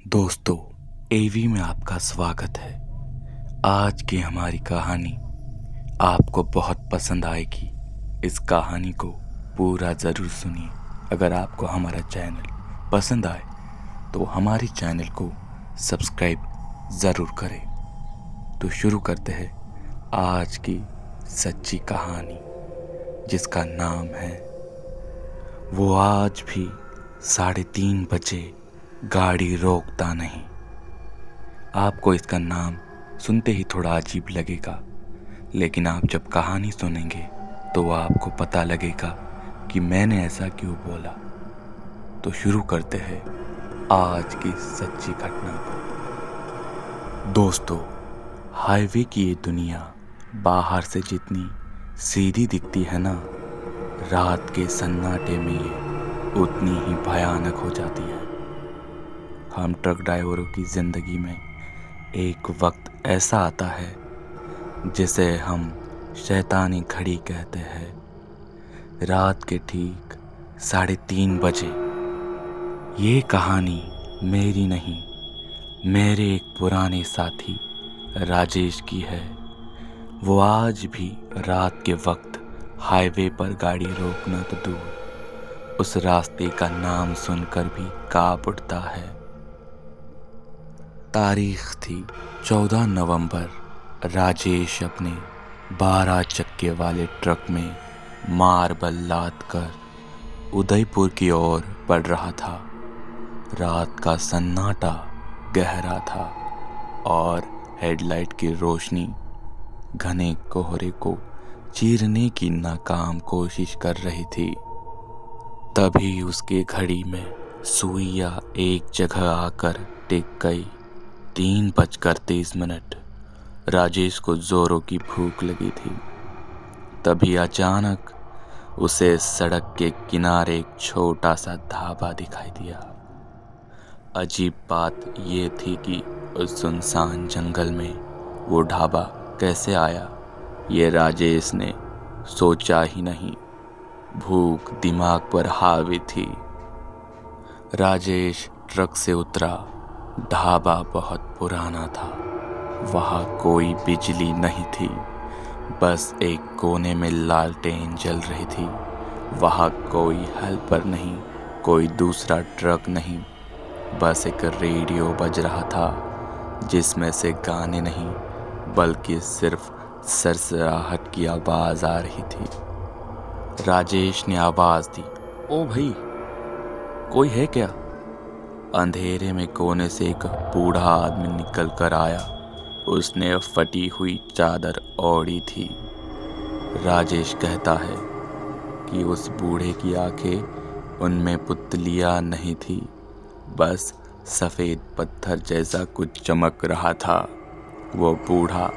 दोस्तों, एवी में आपका स्वागत है। आज की हमारी कहानी आपको बहुत पसंद आएगी। इस कहानी को पूरा ज़रूर सुनिए। अगर आपको हमारा चैनल पसंद आए तो हमारे चैनल को सब्सक्राइब ज़रूर करें। तो शुरू करते हैं आज की सच्ची कहानी, जिसका नाम है वो आज भी 3:30 बजे गाड़ी रोकता नहीं। आपको इसका नाम सुनते ही थोड़ा अजीब लगेगा, लेकिन आप जब कहानी सुनेंगे तो आपको पता लगेगा कि मैंने ऐसा क्यों बोला। तो शुरू करते हैं आज की सच्ची घटना को। दोस्तों, हाईवे की ये दुनिया बाहर से जितनी सीधी दिखती है ना, रात के सन्नाटे में ये उतनी ही भयानक हो जाती है। हम ट्रक ड्राइवरों की ज़िंदगी में एक वक्त ऐसा आता है जिसे हम शैतानी घड़ी कहते हैं। रात के ठीक 3:30 बजे। ये कहानी मेरी नहीं, मेरे एक पुराने साथी राजेश की है। वो आज भी रात के वक्त हाईवे पर गाड़ी रोकना तो दूर, उस रास्ते का नाम सुनकर भी कांप उठता है। तारीख थी 14 नवंबर। राजेश अपने 12 चक्के वाले ट्रक में मार्बल लाद कर उदयपुर की ओर बढ़ रहा था। रात का सन्नाटा गहरा था और हेडलाइट की रोशनी घने कोहरे को चीरने की नाकाम कोशिश कर रही थी। तभी उसके घड़ी में सुइयां एक जगह आकर टिक गई। 3:30। राजेश को जोरों की भूख लगी थी। तभी अचानक उसे सड़क के किनारे एक छोटा सा ढाबा दिखाई दिया। अजीब बात ये थी कि उस सुनसान जंगल में वो ढाबा कैसे आया, ये राजेश ने सोचा ही नहीं। भूख दिमाग पर हावी थी। राजेश ट्रक से उतरा। ढाबा बहुत पुराना था। वहाँ कोई बिजली नहीं थी, बस एक कोने में लालटेन जल रही थी। वहाँ कोई हेल्पर नहीं, कोई दूसरा ट्रक नहीं, बस एक रेडियो बज रहा था जिसमें से गाने नहीं बल्कि सिर्फ सरसराहट की आवाज़ आ रही थी। राजेश ने आवाज़ दी, ओ भाई, कोई है क्या? अंधेरे में कोने से एक बूढ़ा आदमी निकल कर आया। उसने फटी हुई चादर ओढ़ी थी। राजेश कहता है कि उस बूढ़े की आंखें, उनमें पुतलियां नहीं थी, बस सफ़ेद पत्थर जैसा कुछ चमक रहा था। वो बूढ़ा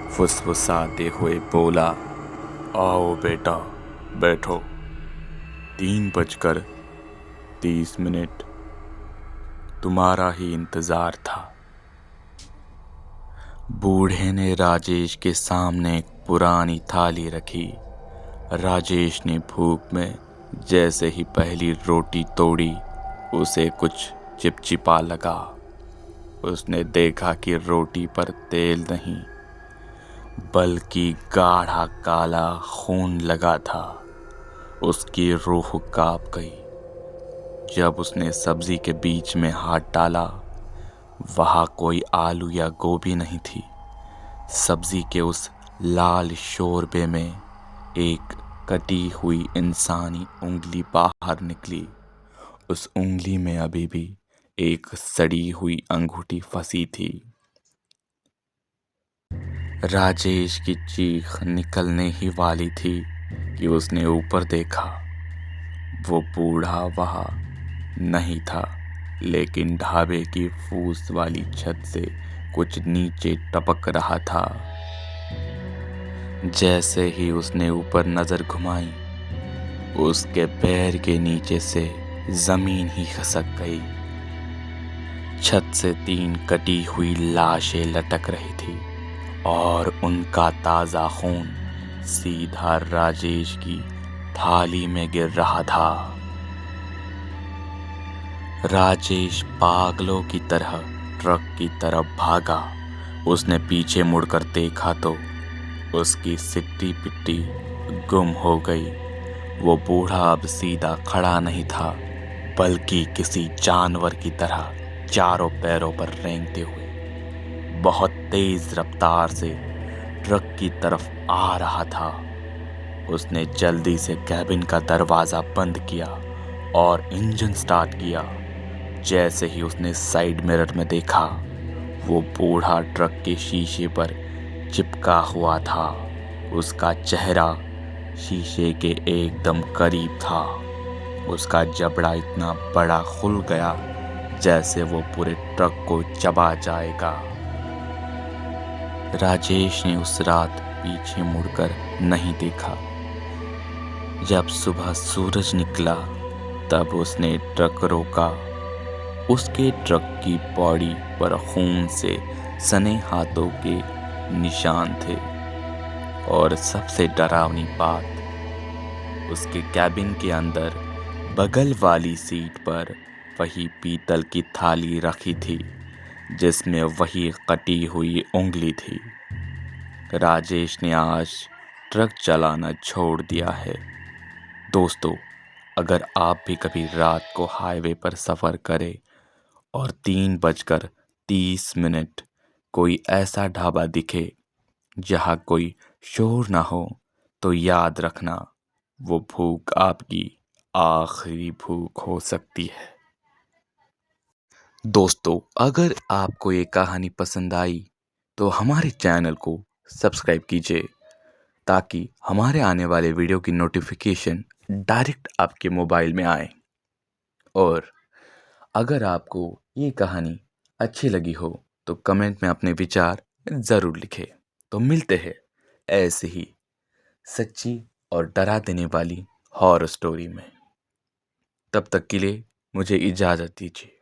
फुसफुसाते हुए बोला, आओ बेटा, बैठो। 3:30 तुम्हारा ही इंतज़ार था। बूढ़े ने राजेश के सामने एक पुरानी थाली रखी। राजेश ने भूख में जैसे ही पहली रोटी तोड़ी, उसे कुछ चिपचिपा लगा। उसने देखा कि रोटी पर तेल नहीं बल्कि गाढ़ा काला खून लगा था। उसकी रूह कांप गई। जब उसने सब्जी के बीच में हाथ डाला, वहाँ कोई आलू या गोभी नहीं थी। सब्जी के उस लाल शोरबे में एक कटी हुई इंसानी उंगली बाहर निकली। उस उंगली में अभी भी एक सड़ी हुई अंगूठी फंसी थी। राजेश की चीख निकलने ही वाली थी कि उसने ऊपर देखा। वो बूढ़ा वहाँ नहीं था, लेकिन ढाबे की फूस वाली छत से कुछ नीचे टपक रहा था। जैसे ही उसने ऊपर नजर घुमाई, उसके पैर के नीचे से जमीन ही खिसक गई। छत से 3 कटी हुई लाशें लटक रही थी और उनका ताज़ा खून सीधा राजेश की थाली में गिर रहा था। राजेश पागलों की तरह ट्रक की तरफ भागा। उसने पीछे मुड़कर देखा तो उसकी सिट्टी पिट्टी गुम हो गई। वो बूढ़ा अब सीधा खड़ा नहीं था, बल्कि किसी जानवर की तरह चारों पैरों पर रेंगते हुए बहुत तेज रफ्तार से ट्रक की तरफ आ रहा था। उसने जल्दी से कैबिन का दरवाजा बंद किया और इंजन स्टार्ट किया। जैसे ही उसने साइड मिरर में देखा, वो बूढ़ा ट्रक के शीशे पर चिपका हुआ था। उसका चेहरा शीशे के एकदम करीब था। उसका जबड़ा इतना बड़ा खुल गया जैसे वो पूरे ट्रक को चबा जाएगा। राजेश ने उस रात पीछे मुड़कर नहीं देखा। जब सुबह सूरज निकला तब उसने ट्रक रोका। उसके ट्रक की बॉडी पर खून से सने हाथों के निशान थे और सबसे डरावनी बात, उसके कैबिन के अंदर बगल वाली सीट पर वही पीतल की थाली रखी थी जिसमें वही कटी हुई उंगली थी। राजेश ने आज ट्रक चलाना छोड़ दिया है। दोस्तों, अगर आप भी कभी रात को हाईवे पर सफ़र करें और 3:30 कोई ऐसा ढाबा दिखे जहाँ कोई शोर ना हो, तो याद रखना वो भूख आपकी आखिरी भूख हो सकती है। दोस्तों, अगर आपको ये कहानी पसंद आई तो हमारे चैनल को सब्सक्राइब कीजिए ताकि हमारे आने वाले वीडियो की नोटिफिकेशन डायरेक्ट आपके मोबाइल में आए। और अगर आपको ये कहानी अच्छी लगी हो तो कमेंट में अपने विचार ज़रूर लिखें। तो मिलते हैं ऐसे ही सच्ची और डरा देने वाली हॉरर स्टोरी में। तब तक के लिए मुझे इजाज़त दीजिए।